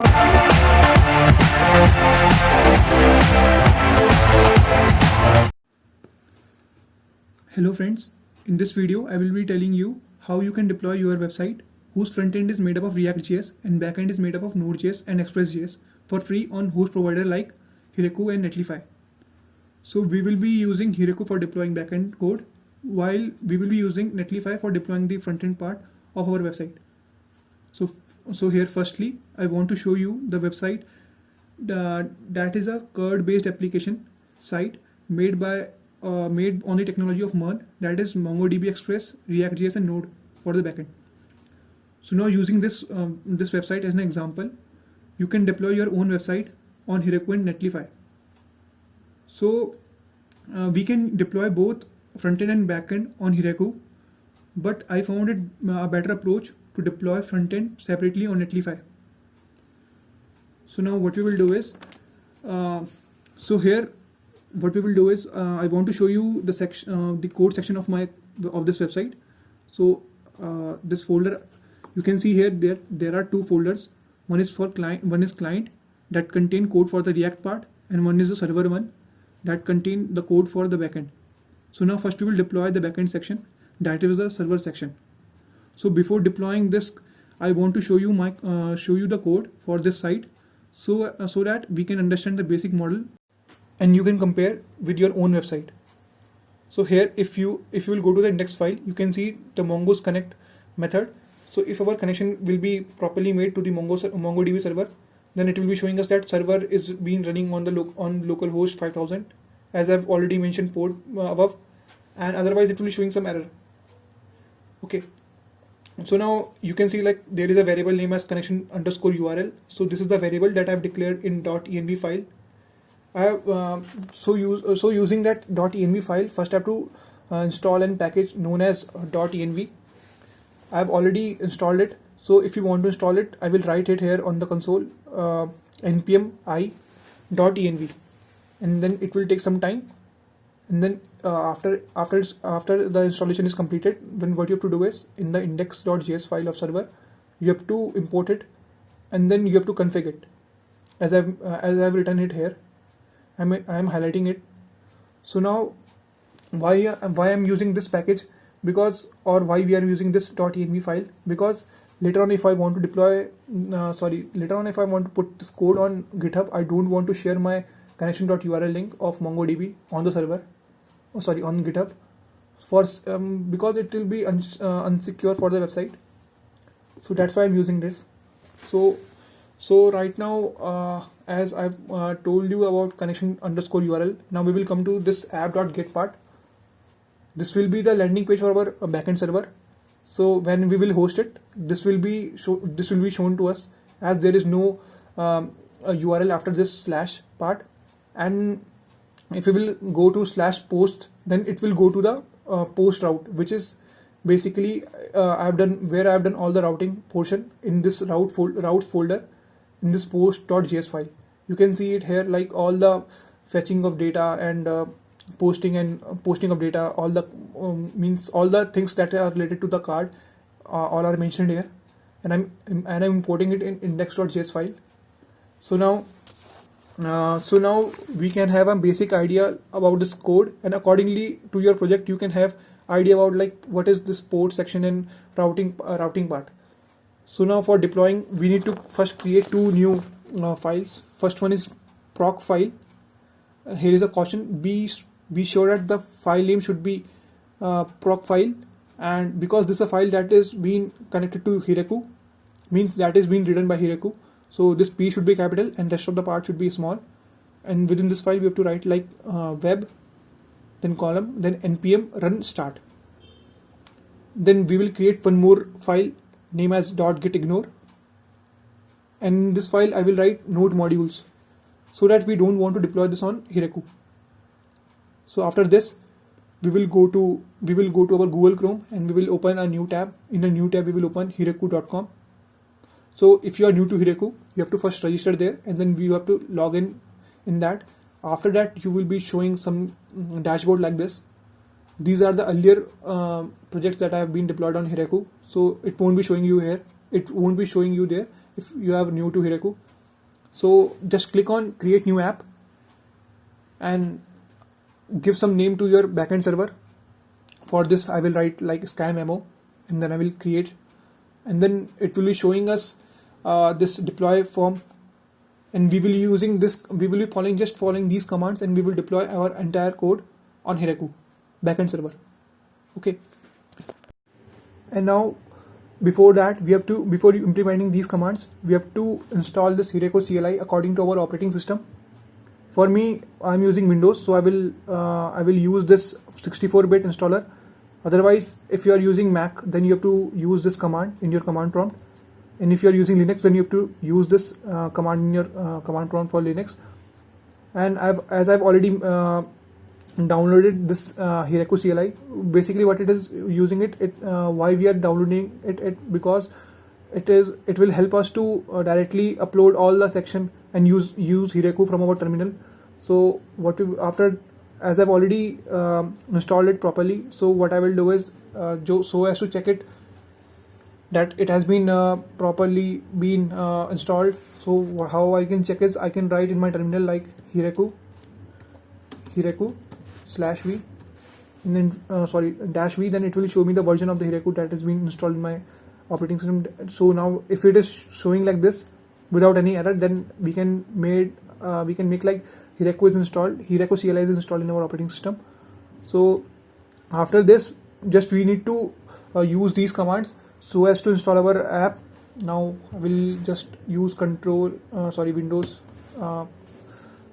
Hello friends, in this video I will be telling you how you can deploy your website whose front end is made up of React.js and backend is made up of Node.js and Express.js for free on host provider like Heroku and Netlify. So we will be using Heroku for deploying backend code while we will be using Netlify for deploying the front end part of our website. So here firstly I want to show you the website that is a CRUD based application site made on the technology of MERN, that is MongoDB Express, React.js and Node for the backend. So now using this website as an example, you can deploy your own website on Heroku and Netlify. So we can deploy both frontend and backend on Heroku, but I found it a better approach to deploy frontend separately on Netlify. So now what we will do is, I want to show you the section, the code section of this website. So this folder, you can see here there are two folders. One is for client that contain code for the React part, and one is the server one that contain the code for the backend. So now first we will deploy the backend section, that is the server section. So before deploying this, I want to show you the code for this site, so that we can understand the basic model and you can compare with your own website. So here if you will go to the index file, you can see the Mongo's connect method. So if our connection will be properly made to the MongoDB server, then it will be showing us that server is being running on localhost 5000, as I've already mentioned port above, and otherwise it will be showing some error. Okay, so now you can see like there is a variable name as connection_URL. So this is the variable that I've declared in .env file. Using that .env file, first I have to install a package known as .env. I have already installed it. So if you want to install it, I will write it here on the console, npm i.env, and then it will take some time. And then after the installation is completed, then what you have to do is, in the index.js file of server, you have to import it, and then you have to configure it as I've written it here. I am highlighting it. So now why I'm using this package, why we are using this .env file, because later on if I want to put this code on GitHub, I don't want to share my connection.url link of MongoDB on the server, on GitHub, because it will be unsecure for the website. So that's why I'm using this. So right now, as I've told you about connection_URL, now we will come to this app.get part. This will be the landing page for our backend server. So when we will host it, this will be shown to us, as there is no URL after this slash part. And if we will go to /post, then it will go to the post route, which is basically I've done all the routing portion in this routes folder in this post.js file. You can see it here, like all the fetching of data and posting of data, all the all the things that are related to the card, all are mentioned here, and I'm importing it in index.js file. So now we can have a basic idea about this code, and accordingly to your project you can have idea about like what is this port section and routing part. So now for deploying, we need to first create two new files. First one is proc file. Here is a caution: be sure that the file name should be proc file, and because this is a file that is being connected to Heroku, means that is being written by Heroku. So this P should be capital and rest of the part should be small. And within this file we have to write like web, then column, then npm run start. Then we will create one more file name as .getignore, and in this file I will write node modules, so that we don't want to deploy this on Heroku. So after this we will go to our Google Chrome and we will open a new tab. In the new tab we will open heroku.com. So if you are new to Heroku, you have to first register there, and then you have to log in that. After that you will be showing some dashboard like this. These are the earlier projects that have been deployed on Heroku, so it won't be showing you here. It won't be showing you there if you are new to Heroku. So just click on create new app and give some name to your backend server. For this I will write like SkyMemo, and then I will create, and then it will be showing us this deploy form, and we will be using this, we will be following these commands, and we will deploy our entire code on Heroku backend server. Okay. And now before that, before implementing these commands, we have to install this Heroku CLI according to our operating system. For me, I'm using Windows, so I will use this 64-bit installer. Otherwise, if you are using Mac, then you have to use this command in your command prompt. And if you are using Linux, then you have to use this command in your command prompt for Linux. And as I've already downloaded this Heroku CLI. Basically, what it is using why we are downloading it because it will help us to directly upload all the section and use Heroku from our terminal. So as I've already installed it properly, so what I will do is so as to check it that it has been properly been installed. So how I can check is I can write in my terminal like Heroku /v, and then -v, then it will show me the version of the Heroku that has been installed in my operating system. So now if it is showing like this without any error, then we can make like Heroku CLI is installed in our operating system. So after this, just we need to use these commands so as to install our app. Now I will just use Windows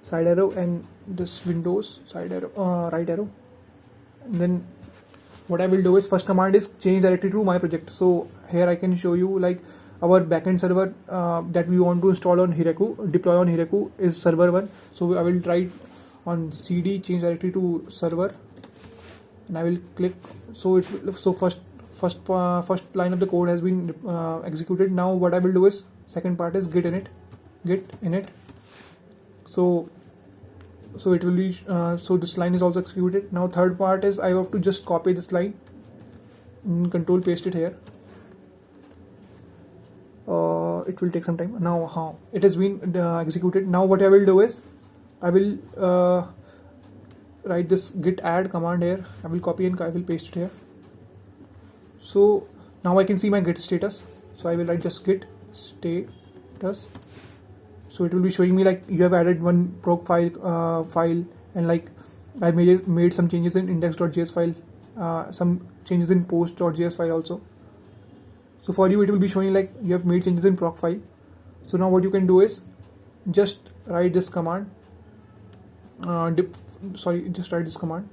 side arrow and this Windows side arrow, right arrow, and then what I will do is first command is change directory to my project. So here I can show you like our backend server that we want to install on Heroku, deploy on Heroku is server 1. So I will write on cd change directory to server, and I will click. So first line of the code has been executed. Now what I will do is second part is git init. So it will be so this line is also executed. Now third part is I have to just copy this line and control paste it here. It will take some time. Now it has been executed. Now what I will do is I will write this git add command here. I will copy and I will paste it here. So now I can see my git status. So I will write just git status. So it will be showing me like you have added one proc file, and like I made some changes in index.js file, some changes in post.js file also. So for you it will be showing like you have made changes in proc file. So now what you can do is just write this command. Just write this command,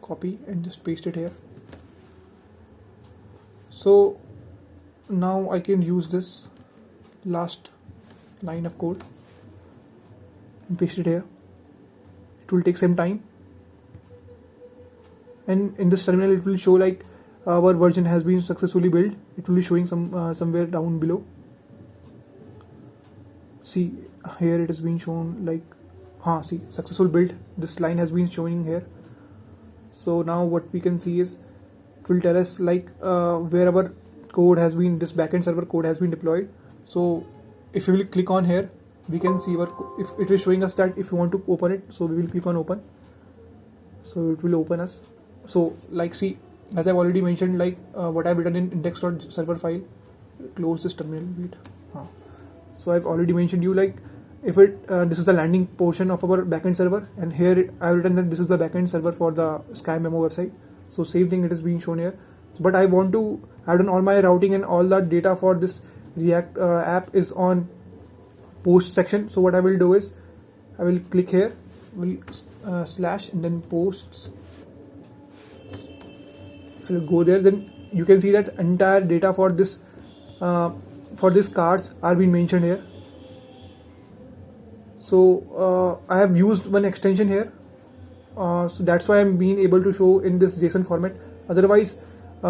copy and just paste it here. So now I can use this last line of code and paste it here. It will take some time, and in this terminal it will show like our version has been successfully built. It will be showing somewhere down below. See here it has been shown like see successful build. This line has been showing here. So now what we can see is it will tell us like where our code has been, this backend server code has been deployed. So if we will click on here, we can see if it is showing us that if you want to open it, so we will click on open. So it will open us. So like see, as I've already mentioned, like what I've written in index.server file, close this terminal bit. So I've already mentioned you like if this is the landing portion of our backend server, and here I've written that this is the backend server for the SkyMemo website. So same thing it is being shown here, but I want to add on all my routing and all the data for this React app is on post section. So what I will do is I will click here, will slash and then posts. If you go there, then you can see that entire data for this cards are being mentioned here. So I have used one extension here, so that's why I'm being able to show in this JSON format. Otherwise,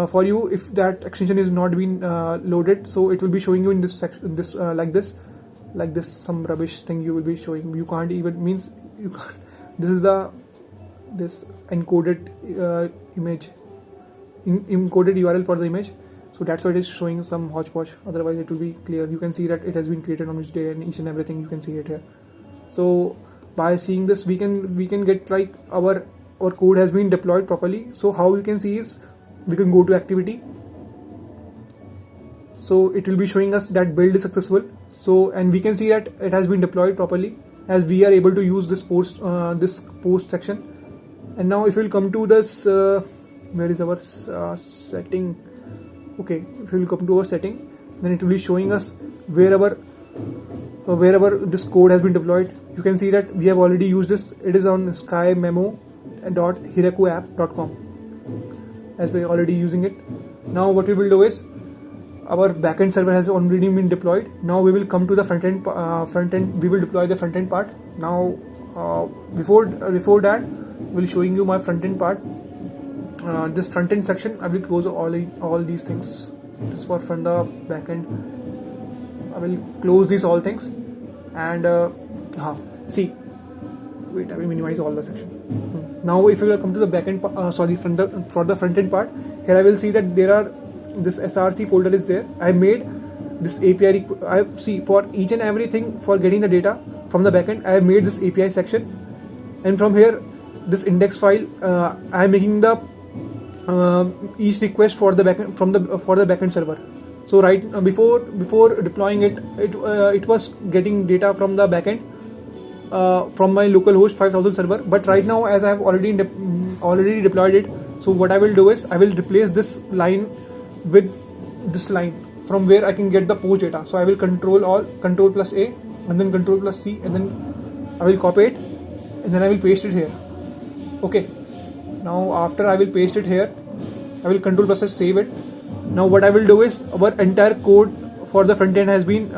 for you, if that extension is not been loaded, so it will be showing you in this section, like this some rubbish thing you will be showing. You can't even means you can't. This is this encoded image, encoded URL for the image. So that's why it is showing some hodgepodge. Otherwise it will be clear. You can see that it has been created on which day and each and everything. You can see it here. So by seeing this, we can get like our code has been deployed properly. So how you can see is, we can go to activity. So it will be showing us that build is successful. So, and we can see that it has been deployed properly, as we are able to use this post section. And now if we'll come to this, where is our setting? Okay, if we'll come to our setting, then it will be showing us wherever this code has been deployed. You can see that we have already used this. It is on skymemo.herokuapp.com, as we are already using it. Now what we will do is, our backend server has already been deployed. Now we will come to the front end. We will deploy the front end part. Now before that, we'll showing you my front end part. This front end section, I will close all these things. This is for front of backend. I will close these all things, and see. Wait, I will minimize all the section. Now if we will come to the backend, for the front end part, here I will see that there are, this src folder is there. I made this API. For each and everything for getting the data from the backend, I have made this API section, and from here, this index file, I am making the each request for the backend for the backend server. So before deploying it, it was getting data from the backend from my localhost 5000 server. But right now, as I have already deployed it, so what I will do is, I will replace this line with this line from where I can get the post data. So I will control plus A, and then control plus C, and then I will copy it, and then I will paste it here. Okay, now after I will paste it here, I will control plus S, save it. Now what I will do is, our entire code for the front end has been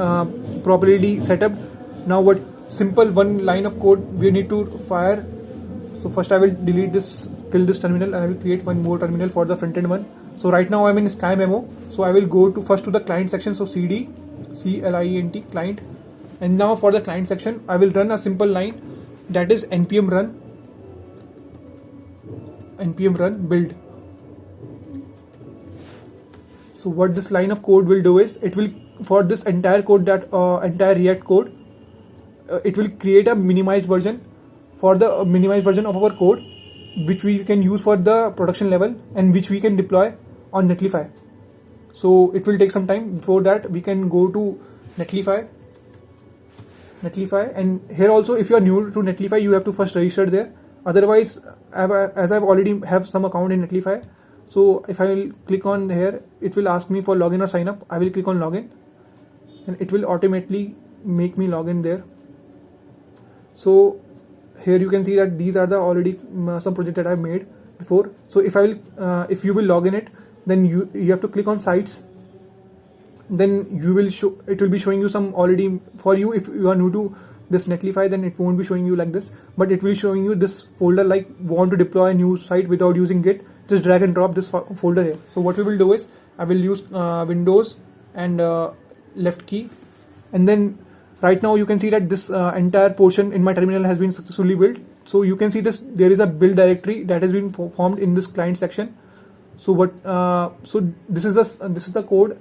properly set up. Now what simple one line of code we need to fire. So first I will delete this, kill this terminal, and I will create one more terminal for the front end one. So right now I'm in SkyMemo. So I will go first to the client section. So cd client client, and now for the client section, I will run a simple line, that is npm run build. So what this line of code will do is, it will, for this entire code, that entire React code, it will create a minimized version for the minimized version of our code, which we can use for the production level, and which we can deploy on Netlify. So it will take some time. Before that, we can go to Netlify, and here also, if you are new to Netlify, you have to first register there. Otherwise, as I've already have some account in Netlify, so if I will click on here, it will ask me for login or sign up. I will click on login, and it will automatically make me login there. So here you can see that these are the already some projects that I've made before. So if you will log in it, then you have to click on sites. Then it will be showing you some already for you. If you are new to this Netlify, then it won't be showing you like this, but it will be showing you this folder, like want to deploy a new site without using Git, just drag and drop this folder here. So what we will do is, I will use Windows and left key, and then right now you can see that this entire portion in my terminal has been successfully built. So you can see this, there is a build directory that has been formed in this client section. So so this is the code.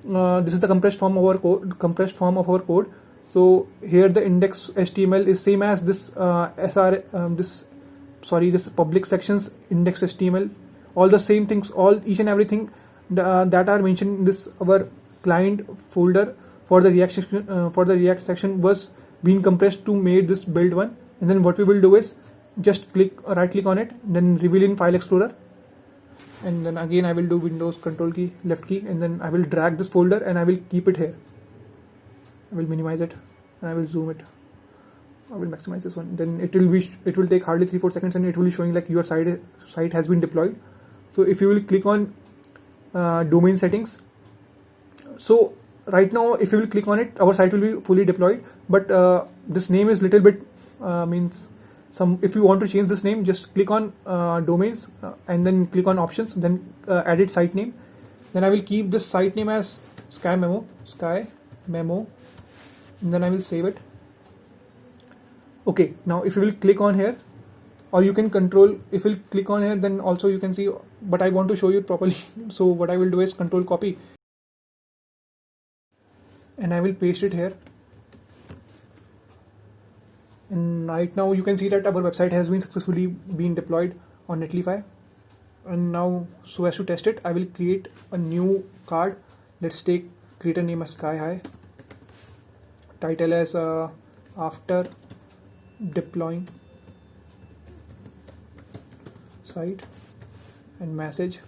This is the compressed form of our code. So here the index HTML is same as this this public sections index HTML. All the same things, each and everything that are mentioned in this our client folder for the React section was being compressed to make this build one. And then what we will do is, just right click on it, then reveal in file explorer, and then again I will do Windows control key left key, and then I will drag this folder and I will keep it here. I will minimize it and I will zoom it. I will maximize this one. Then it will take hardly 3-4 seconds, and it will be showing like your site has been deployed. So if you will click on domain settings, so right now if you will click on it, our site will be fully deployed, but this name is little bit if you want to change this name, just click on domains and then click on options, then edit site name. Then I will keep this site name as SkyMemo, and then I will save it. Okay, now if you will click on here, or you can control, if you click on here, then also you can see but I want to show you properly. So what I will do is control copy, and I will paste it here. And right now you can see that our website has been successfully been deployed on Netlify. And now, so as to test it, I will create a new card. Let's create a name as Sky High, title as after deploying site, and message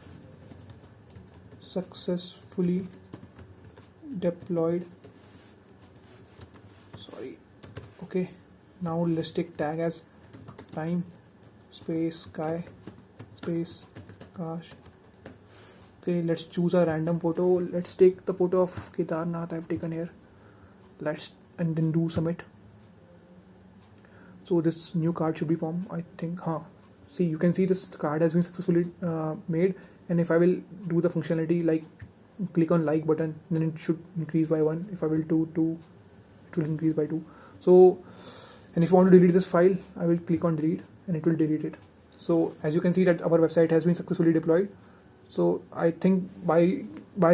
successfully deployed. Sorry. Okay, now let's take tag as time space sky space gosh. Okay, let's choose a random photo. Let's take the photo of Kedarnath I've taken here. And then do submit. So this new card should be formed, I think. See, you can see this card has been successfully made. And if I will do the functionality like click on like button, then it should increase by 1. If I will do 2, it will increase by 2. So, and if you want to delete this file, I will click on delete and it will delete it. So as you can see that our website has been successfully deployed. So I think by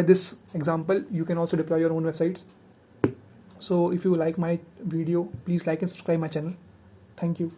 this example, you can also deploy your own websites. So if you like my video, please like and subscribe my channel. Thank you.